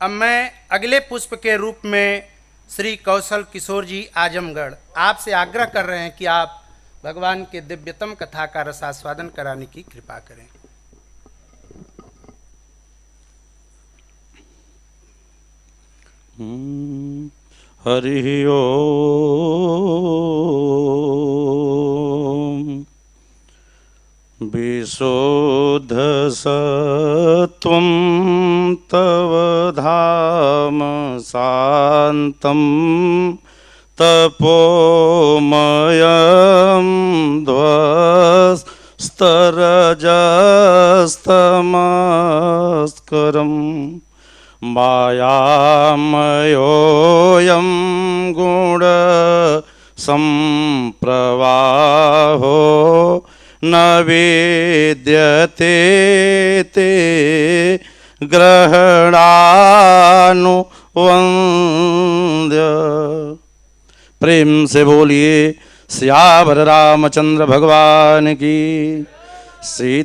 अब मैं अगले पुष्प के रूप में श्री कौशल किशोर जी आजमगढ़ आपसे आग्रह कर रहे हैं कि आप भगवान के दिव्यतम कथा का रसास्वादन कराने की कृपा करें। हरि ओम। विशुद्ध सत्वं तव धाम शान्तं तपोमयं ध्वस्तरजस्तमस्करम् मायामयोऽयं गुण संप्रवाहो न विद्यते ते ग्रहणानुवन्द्य। प्रेम से बोलिए सियावर रामचंद्र भगवान की। सीताराम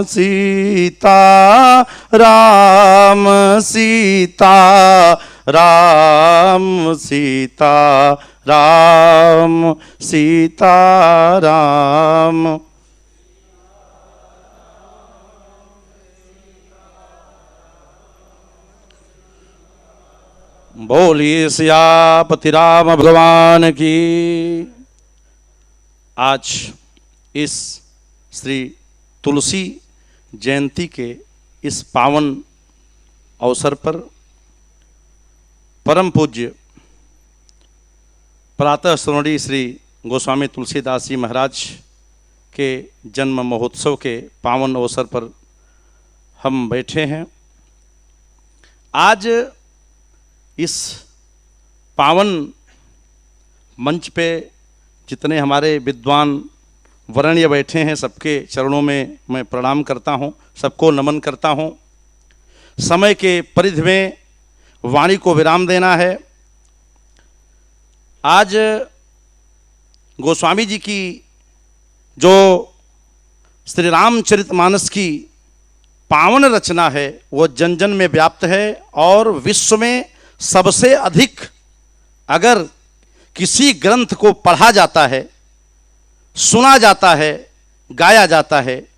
सीता राम सीता राम सीता राम सीता राम। बोलिए सियापति राम भगवान की। आज इस श्री तुलसी जयंती के इस पावन अवसर पर परम पूज्य प्रातः स्मरणीय श्री गोस्वामी तुलसीदास जी महाराज के जन्म महोत्सव के पावन अवसर पर हम बैठे हैं। आज इस पावन मंच पे जितने हमारे विद्वान वरेण्य बैठे हैं सबके चरणों में मैं प्रणाम करता हूं, सबको नमन करता हूं। समय के परिधि में वाणी को विराम देना है। आज गोस्वामी जी की जो श्री रामचरितमानस की पावन रचना है वो जन जन में व्याप्त है और विश्व में सबसे अधिक अगर किसी ग्रंथ को पढ़ा जाता है, सुना जाता है, गाया जाता है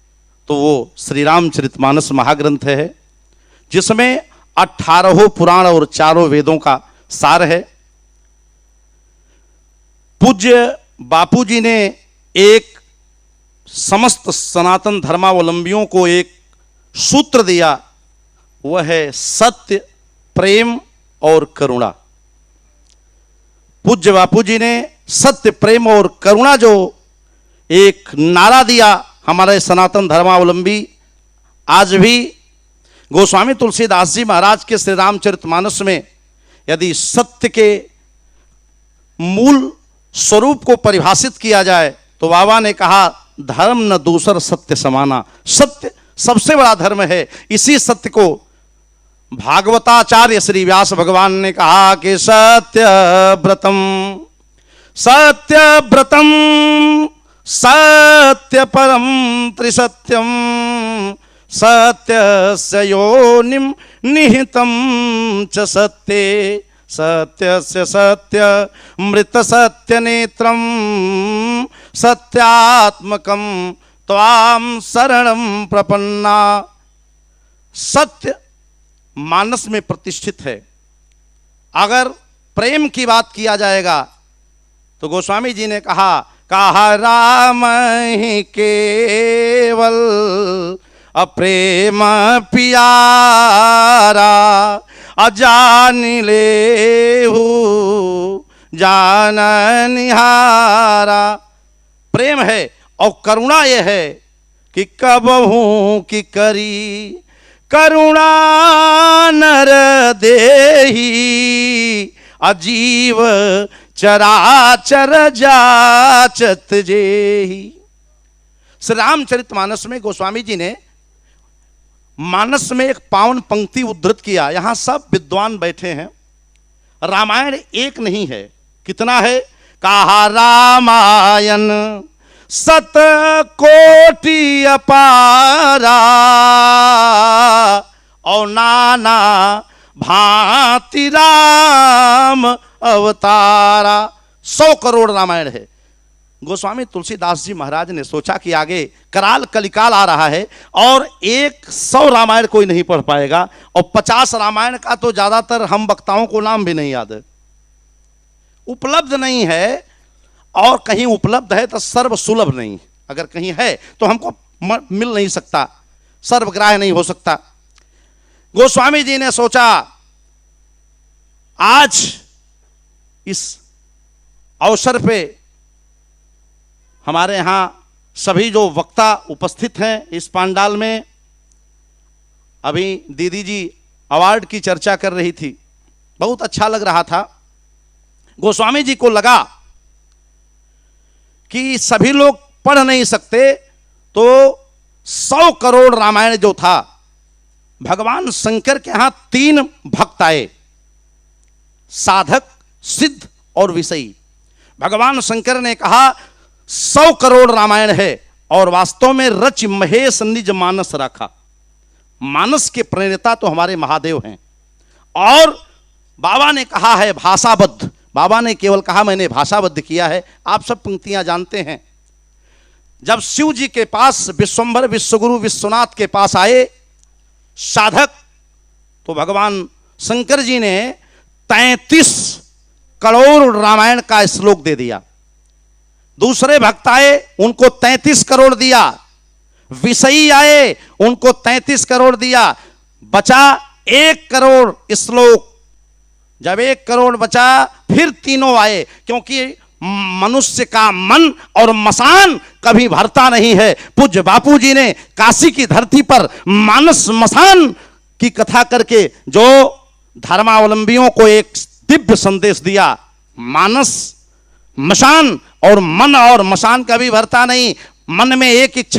तो वो श्री रामचरितमानस महाग्रंथ है, जिसमें 18 पुराण और 4 वेदों का सार है। पूज्य बापू जी ने एक समस्त सनातन धर्मावलंबियों को एक सूत्र दिया, वह है सत्य, प्रेम और करुणा। पूज्य बापू जी ने सत्य, प्रेम और करुणा जो एक नारा दिया, हमारे सनातन धर्मावलंबी आज भी गोस्वामी तुलसीदास जी महाराज के श्री रामचरितमानस में यदि सत्य के मूल स्वरूप को परिभाषित किया जाए तो बाबा ने कहा धर्म न दूसर सत्य समाना। सत्य सबसे बड़ा धर्म है। इसी सत्य को भागवताचार्य श्री व्यास भगवान ने कहा कि सत्य व्रतम सत्य परम त्रिसत्यम सत्यस्य योनिम निहितम च सत्ये सत्यस्य सत्य मृत सत्य नेत्रम सत्यात्मकम त्वाम शरणम प्रपन्ना। सत्य मानस में प्रतिष्ठित है। अगर प्रेम की बात किया जाएगा तो गोस्वामी जी ने कहा राम ही केवल अप्रेम पियारा अजान ले जान निहारा। प्रेम है और करुणा यह है कि कबहू की करी करुणा नर देही अजीव चराचर जाचत जेही। श्री रामचरितमानस में गोस्वामी जी ने मानस में एक पावन पंक्ति उद्धृत किया। यहां सब विद्वान बैठे हैं। रामायण एक नहीं है, कितना है? कहा रामायण सत कोटि अपारा और नाना भांति राम अवतारा। 100 करोड़ रामायण है। गोस्वामी तुलसीदास जी महाराज ने सोचा कि आगे कराल कलिकाल आ रहा है और 100 रामायण कोई नहीं पढ़ पाएगा, और 50 रामायण का तो ज्यादातर हम वक्ताओं को नाम भी नहीं याद है, उपलब्ध नहीं है, और कहीं उपलब्ध है तो सर्व सुलभ नहीं, अगर कहीं है तो हमको मिल नहीं सकता, सर्वग्राह्य नहीं हो सकता। गोस्वामी जी ने सोचा आज इस अवसर पे हमारे यहां सभी जो वक्ता उपस्थित हैं इस पांडाल में, अभी दीदी जी अवार्ड की चर्चा कर रही थी, बहुत अच्छा लग रहा था। गोस्वामी जी को लगा कि सभी लोग पढ़ नहीं सकते, तो 100 करोड़ रामायण जो था, भगवान शंकर के यहां 3 भक्त आए, साधक, सिद्ध और विषयी। भगवान शंकर ने कहा 100 करोड़ रामायण है, और वास्तव में रच महेश निज मानस रखा। मानस के प्रणेता तो हमारे महादेव हैं, और बाबा ने कहा है भाषाबद्ध। बाबा ने केवल कहा मैंने भाषाबद्ध किया है। आप सब पंक्तियां जानते हैं। जब शिव जी के पास विश्वंभर विश्वगुरु विश्वनाथ के पास आए साधक, तो भगवान शंकर जी ने 33 करोड़ रामायण का श्लोक दे दिया। दूसरे भक्त आए, उनको 33 करोड़ दिया। विषयी आए, उनको 33 करोड़ दिया। बचा 1 करोड़ श्लोक। जब 1 करोड़ बचा, फिर तीनों आए, क्योंकि मनुष्य का मन और मसान कभी भरता नहीं है। पूज्य बापू जी ने काशी की धरती पर मानस मसान की कथा करके जो धर्मावलंबियों को एक दिव्य संदेश दिया। मानस मसान और मन और मसान कभी भरता नहीं। मन में एक इच्छा